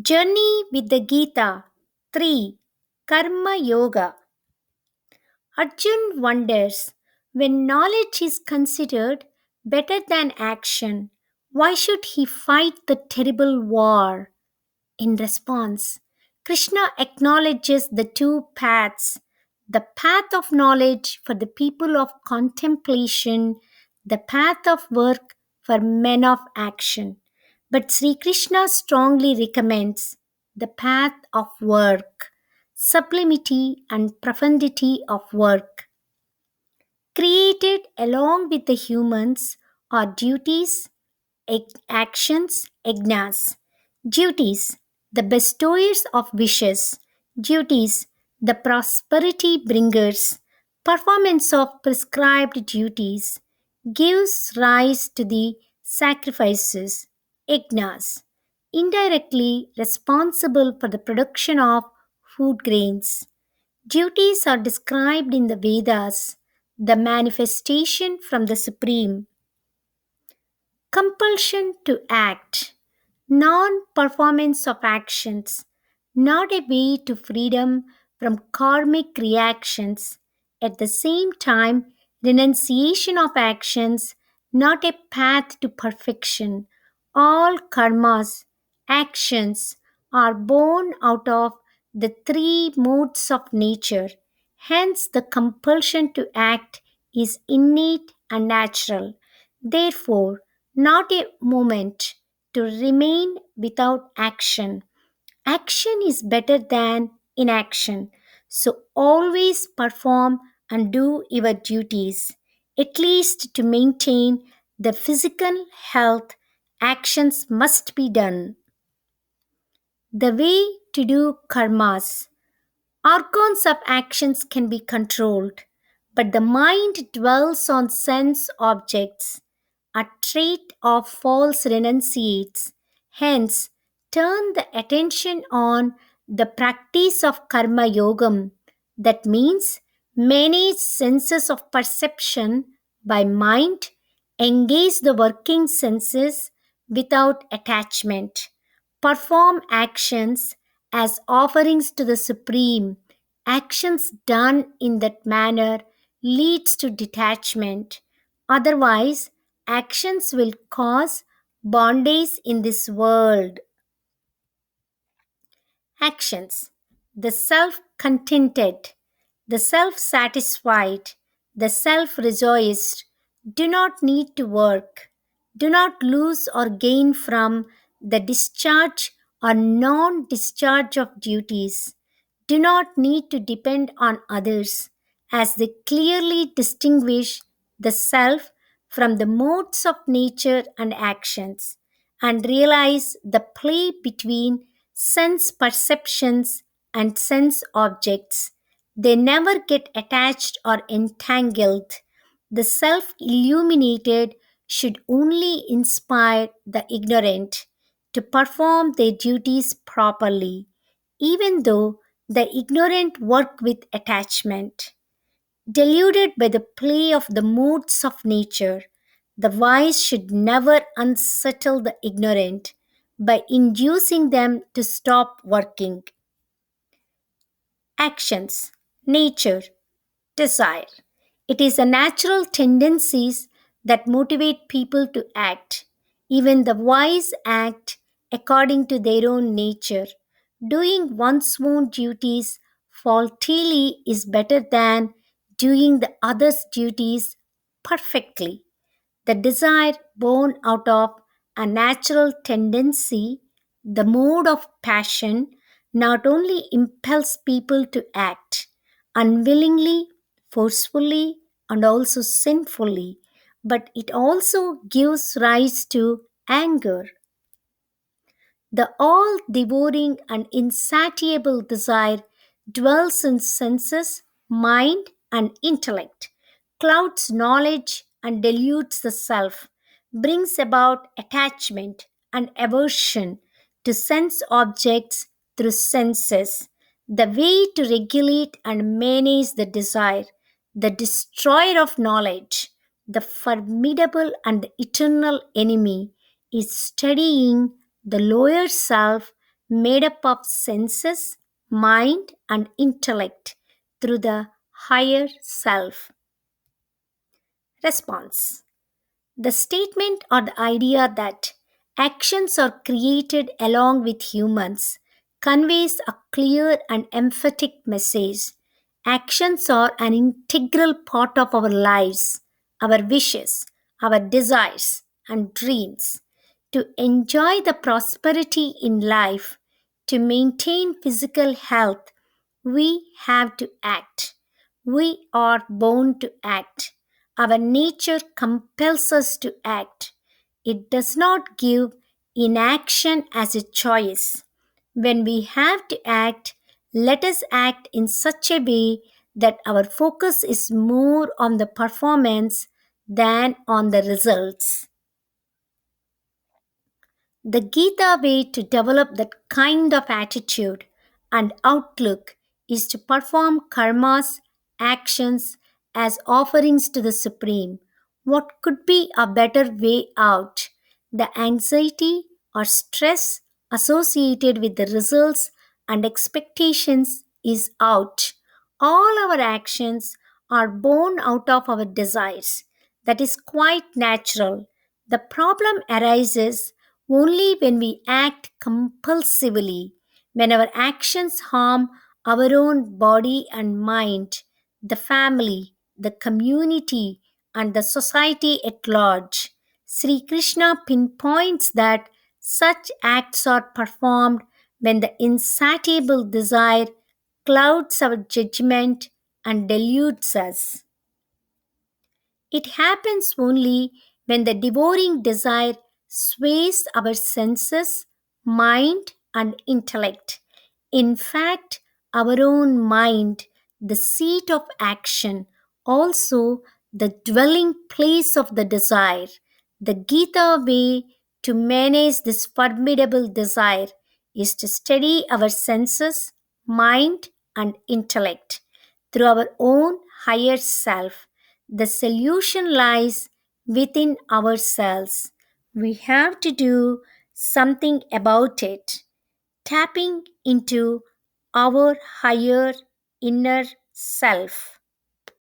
Journey with the Gita 3. Karma Yoga. Arjun wonders, when knowledge is considered better than action, why should he fight the terrible war? In response, Krishna acknowledges the two paths, the path of knowledge for the people of contemplation, the path of work for men of action. But Sri Krishna strongly recommends the path of work, sublimity and profundity of work. Created along with the humans are duties, actions, yajnas. Duties, the bestowers of wishes. Duties, the prosperity bringers. Performance of prescribed duties gives rise to the sacrifices, yajnas, indirectly responsible for the production of food grains. Duties are described in the Vedas, the manifestation from the Supreme. Compulsion to act, non performance of actions, not a way to freedom from karmic reactions. At the same time, renunciation of actions, not a path to perfection. All karmas, actions, are born out of the three modes of nature. Hence, the compulsion to act is innate and natural. Therefore, not a moment to remain without action. Action is better than inaction. So always perform and do your duties. At least to maintain the physical health, actions must be done. The way to do karmas. Organs of actions can be controlled, but the mind dwells on sense objects, a trait of false renunciates. Hence, turn the attention on the practice of karma yogam. That means manage senses of perception by mind, engage the working senses without attachment, perform actions as offerings to the Supreme. Actions done in that manner leads to detachment. Otherwise, actions will cause bondage in this world. Actions. The self contented, the self satisfied, the self rejoiced do not need to work, do not lose or gain from the discharge or non discharge of duties, do not need to depend on others, as they clearly distinguish the self from the modes of nature and actions, and realize the play between sense perceptions and sense objects. They never get attached or entangled. The self illuminated should only inspire the ignorant to perform their duties properly, even though the ignorant work with attachment. Deluded by the play of the moods of nature, the wise should never unsettle the ignorant by inducing them to stop working. Actions, nature, desire. It is the natural tendencies that motivate people to act. Even the wise act according to their own nature. Doing one's own duties faultily is better than doing the other's duties perfectly. The desire born out of a natural tendency, the mode of passion, not only impels people to act unwillingly, forcefully, and also sinfully, but it also gives rise to anger. The all devouring and insatiable desire dwells in senses, mind, and intellect, clouds knowledge and dilutes the self, brings about attachment and aversion to sense objects through senses. The way to regulate and manage the desire, the destroyer of knowledge, the formidable and eternal enemy, is studying the lower self made up of senses, mind, and intellect through the higher self. Response. The statement or the idea that actions are created along with humans conveys a clear and emphatic message. Actions are an integral part of our lives, our wishes, our desires, and dreams. To enjoy the prosperity in life, to maintain physical health, we have to act. We are born to act. Our nature compels us to act. It does not give inaction as a choice. When we have to act, let us act in such a way that our focus is more on the performance than on the results. The Gita way to develop that kind of attitude and outlook is to perform karmas, actions, as offerings to the Supreme. What could be a better way out? The anxiety or stress associated with the results and expectations is out. All our actions are born out of our desires. That is quite natural. The problem arises only when we act compulsively, when our actions harm our own body and mind, the family, the community, and the society at large. Sri Krishna pinpoints that such acts are performed when the insatiable desire clouds our judgment and deludes us. It happens only when the devouring desire sways our senses, mind, and intellect. In fact, our own mind, the seat of action, also the dwelling place of the desire. The Gita way to manage this formidable desire is to steady our senses, mind, and intellect through our own higher self. The solution lies within ourselves. We have to do something about it, tapping into our higher inner self.